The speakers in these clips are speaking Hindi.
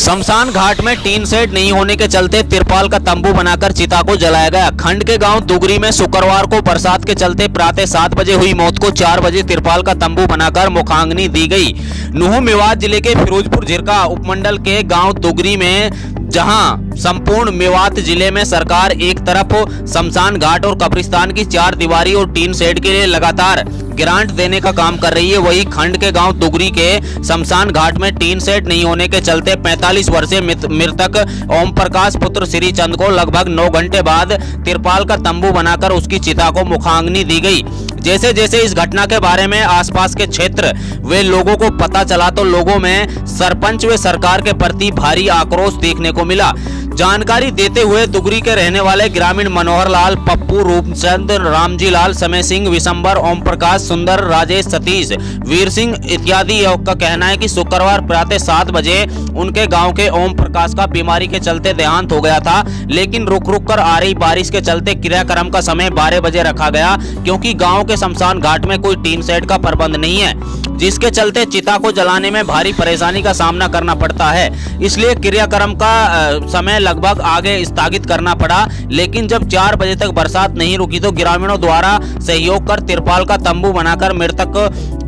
शमशान घाट में टीन सेट नहीं होने के चलते तिरपाल का तंबू बनाकर चिता को जलाया गया। खंड के गांव दुगरी में शुक्रवार को बरसात के चलते प्रातः 7 बजे हुई मौत को 4 बजे तिरपाल का तंबू बनाकर मुखाग्नि दी गई। नुह मेवात जिले के फिरोजपुर झिरका उपमंडल के गांव दुगरी में जहां संपूर्ण मेवात जिले में सरकार एक तरफ शमशान घाट और कब्रिस्तान की 4 दीवारी और टीन सेट के लिए लगातार ग्रांट देने का काम कर रही है, वही खंड के गांव दुगरी के शमशान घाट में टीन सेट नहीं होने के चलते 45 वर्षीय मृतक ओम प्रकाश पुत्र श्री चंद को लगभग 9 घंटे बाद तिरपाल का तंबू बनाकर उसकी चिता को मुखाग्नि दी गई। जैसे जैसे इस घटना के बारे में आसपास के क्षेत्र वे लोगों को पता चला तो लोगों में सरपंच व सरकार के प्रति भारी आक्रोश देखने को मिला। जानकारी देते हुए दुगरी के रहने वाले ग्रामीण मनोहर लाल, पप्पू, रूपचंद, रामजी लाल, समय सिंह, विशंबर, ओम प्रकाश, सुंदर, राजेश, सतीश, वीर सिंह इत्यादि का कहना है कि शुक्रवार प्रातः 7 बजे उनके गांव के ओम प्रकाश का बीमारी के चलते देहांत हो गया था, लेकिन रुक रुक कर आ रही बारिश के चलते क्रियाक्रम का समय 12 बजे रखा गया, क्योंकि गाँव के शमशान घाट में कोई टीन सेट का प्रबंध नहीं है, जिसके चलते चिता को जलाने में भारी परेशानी का सामना करना पड़ता है। इसलिए क्रियाक्रम का समय लगभग आगे स्थगित करना पड़ा। लेकिन जब 4 बजे तक बरसात नहीं रुकी तो ग्रामीणों द्वारा सहयोग कर तिरपाल का तंबू बनाकर मृतक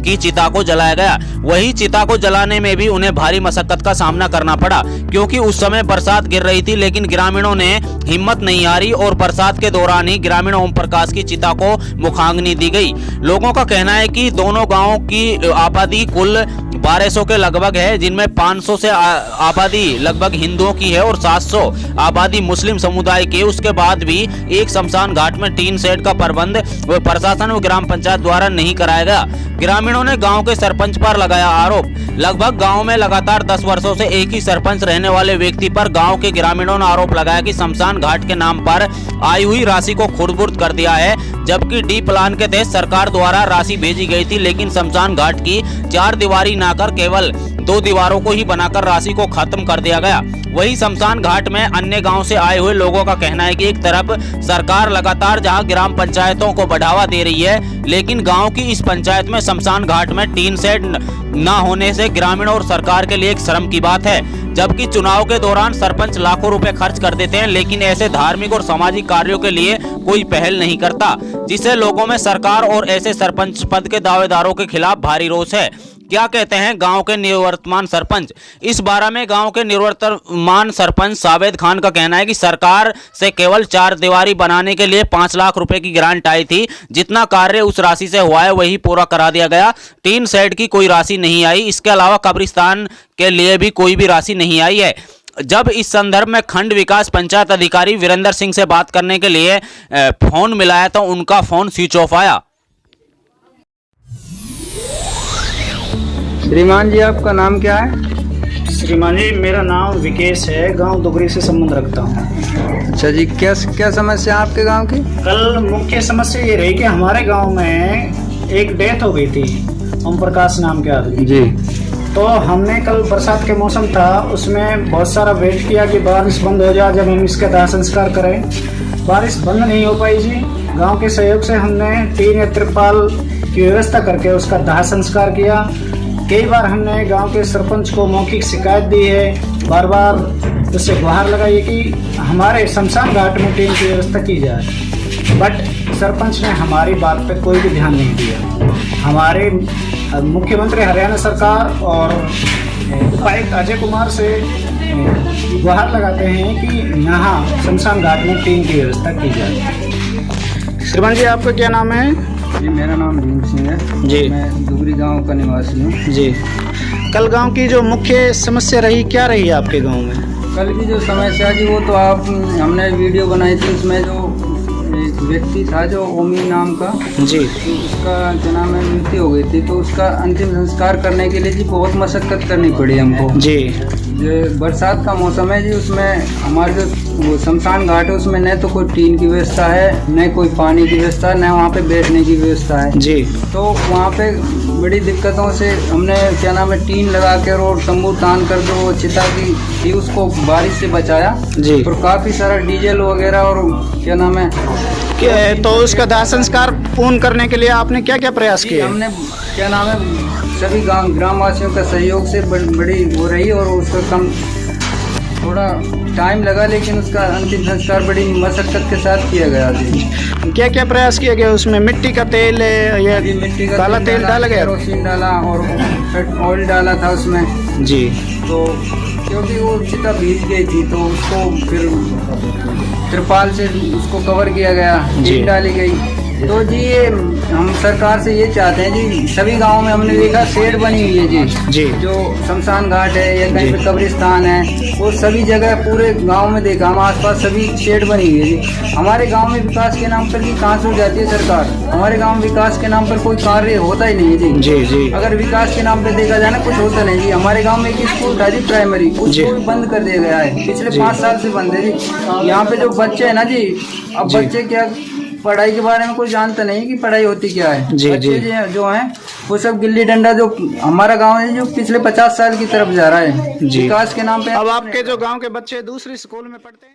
की चिता को जलाया गया। वही चिता को जलाने में भी उन्हें भारी मशक्कत का सामना करना पड़ा, क्योंकि उस समय बरसात गिर रही थी, लेकिन ग्रामीणों ने हिम्मत नहीं हारी और बरसात के दौरान ही ग्रामीण ओम प्रकाश की चिता को मुखाग्नि दी गई। लोगों का कहना है कि दोनों गांवों की आबादी कुल 1200 के लगभग है, जिनमें 500 से आबादी लगभग हिंदुओं की है और 700 आबादी मुस्लिम समुदाय की। उसके बाद भी एक शमशान घाट में टीन सेट का प्रबंध प्रशासन व ग्राम पंचायत द्वारा नहीं कराया गया। ग्रामीणों ने गांव के सरपंच पर लगाया आरोप। लगभग गांव में लगातार 10 वर्षों से एक ही सरपंच रहने वाले व्यक्ति पर गांव के ग्रामीणों ने आरोप लगाया कि शमशान घाट के नाम पर आई हुई राशि को खुर्द-बुर्द कर दिया है, जबकि डी प्लान के तहत सरकार द्वारा राशि भेजी गई थी, लेकिन शमशान घाट की 4 दीवारी ना कर केवल 2 दीवारों को ही बनाकर राशि को खत्म कर दिया गया। वही शमशान घाट में अन्य गांव से आए हुए लोगों का कहना है कि एक तरफ सरकार लगातार जहां ग्राम पंचायतों को बढ़ावा दे रही है, लेकिन गांव की इस पंचायत में शमशान घाट में टीन सेट न होने से ग्रामीणों और सरकार के लिए एक शर्म की बात है। जबकि चुनाव के दौरान सरपंच लाखों रुपए खर्च कर देते हैं, लेकिन ऐसे धार्मिक और सामाजिक कार्यों के लिए कोई पहल नहीं करता, जिससे लोगों में सरकार और ऐसे सरपंच पद के दावेदारों के खिलाफ भारी रोष है। क्या कहते हैं गांव के निवर्तमान सरपंच? इस बारे में गांव के निवर्तमान सरपंच सावेद खान का कहना है कि सरकार से केवल 4 दीवारी बनाने के लिए 5 लाख रुपए की ग्रांट आई थी। जितना कार्य उस राशि से हुआ है वही पूरा करा दिया गया। टीन सेट की कोई राशि नहीं आई। इसके अलावा कब्रिस्तान के लिए भी कोई भी राशि नहीं आई है। जब इस संदर्भ में खंड विकास पंचायत अधिकारी वीरेंद्र सिंह से बात करने के लिए फोन मिलाया तो उनका फोन स्विच ऑफ आया। श्रीमान जी, आपका नाम क्या है? श्रीमान जी, मेरा नाम विकेश है, गांव दुगरी से संबंध रखता हूँ। अच्छा जी, क्या समस्या आपके गांव की? कल मुख्य समस्या ये रही कि हमारे गांव में एक डेथ हो गई थी, ओम प्रकाश नाम के आदमी जी। तो हमने कल बरसात के मौसम था, उसमें बहुत सारा वेट किया कि बारिश बंद हो जाए जब हम इसका दाह संस्कार करें। बारिश बंद नहीं हो पाई जी। गांव के सहयोग से हमने टीन या तिरपाल की व्यवस्था करके उसका दाह संस्कार किया। कई बार हमने गांव के सरपंच को मौखिक शिकायत दी है, बार बार उससे गुहार लगाई कि हमारे शमशान घाट में टीन की व्यवस्था की जाए, बट सरपंच ने हमारी बात पे कोई भी ध्यान नहीं दिया। हमारे मुख्यमंत्री हरियाणा सरकार और उपायुक्त अजय कुमार से गुहार लगाते हैं कि यहाँ शमशान घाट में टीन की व्यवस्था की जाए। श्रीमान जी, आपका क्या नाम है? जी, मेरा नाम भीम सिंह है जी। मैं दुगरी गांव का निवासी हूँ जी। कल गांव की जो मुख्य समस्या रही, क्या रही है आपके गांव में? कल की जो समस्या जी वो तो हमने वीडियो बनाई थी, उसमें जो एक व्यक्ति था जो ओमी नाम का जी, तो उसका क्या नाम है मृत्यु हो गई थी, तो उसका अंतिम संस्कार करने के लिए जी बहुत मशक्कत करनी पड़ी हमको जी। जो बरसात का मौसम है जी, उसमें हमारे जो वो शमशान घाट है उसमें न तो कोई टीन की व्यवस्था है, न कोई पानी की व्यवस्था है, न वहाँ पे बैठने की व्यवस्था है जी। तो वहाँ पे बड़ी दिक्कतों से हमने क्या नाम है टीन लगा कर और तंबू तान कर जो चिता की थी उसको बारिश से बचाया जी। और काफ़ी सारा डीजल वगैरह और क्या नाम है तो उसका दाह संस्कार पूर्ण करने के लिए आपने क्या क्या प्रयास किए? हमने क्या नाम है सभी ग्रामवासियों का सहयोग से बड़ी हो रही और उसका कम थोड़ा टाइम लगा, लेकिन उसका अंतिम संस्कार बड़ी मशक्कत के साथ किया गया जी। क्या क्या प्रयास किया गया उसमें? मिट्टी का तेल या जी, मिट्टी का काला तेल डाला गया? केरोसिन डाला और ऑयल डाला था उसमें जी। तो क्योंकि वो चिता भीग गई थी तो उसको फिर तिरपाल से उसको कवर किया गया, जी। ईंट डाली गई। तो जी ये हम सरकार से ये चाहते हैं जी, सभी गांव में हमने देखा शेड बनी हुई है जी। जी। जो शमशान घाट है या कहीं पे कब्रिस्तान है, वो सभी जगह पूरे गांव में देखा हम, आसपास सभी शेड बनी हुई है जी। हमारे गांव में विकास के नाम पर भी कहाँ से हो जाती है सरकार? हमारे गांव में विकास के नाम पर कोई कार्य होता ही नहीं है जी। जी जी। अगर विकास के नाम पे देखा जाए ना, कुछ होता नहीं जी। हमारे गांव में एक स्कूल था जी प्राइमरी, उसको भी बंद कर दिया गया है, पिछले 5 साल से बंद है जी। यहाँ पे जो बच्चे है ना जी, अब जी। बच्चे क्या पढ़ाई के बारे में कोई जानता नहीं कि पढ़ाई होती क्या है। जी, बच्चे जी। जो हैं वो सब गिल्ली डंडा, जो हमारा गांव है जो पिछले 50 साल की तरफ जा रहा है जी। विकास के नाम पे। अब आपके जो गांव के बच्चे दूसरी स्कूल में पढ़ते हैं?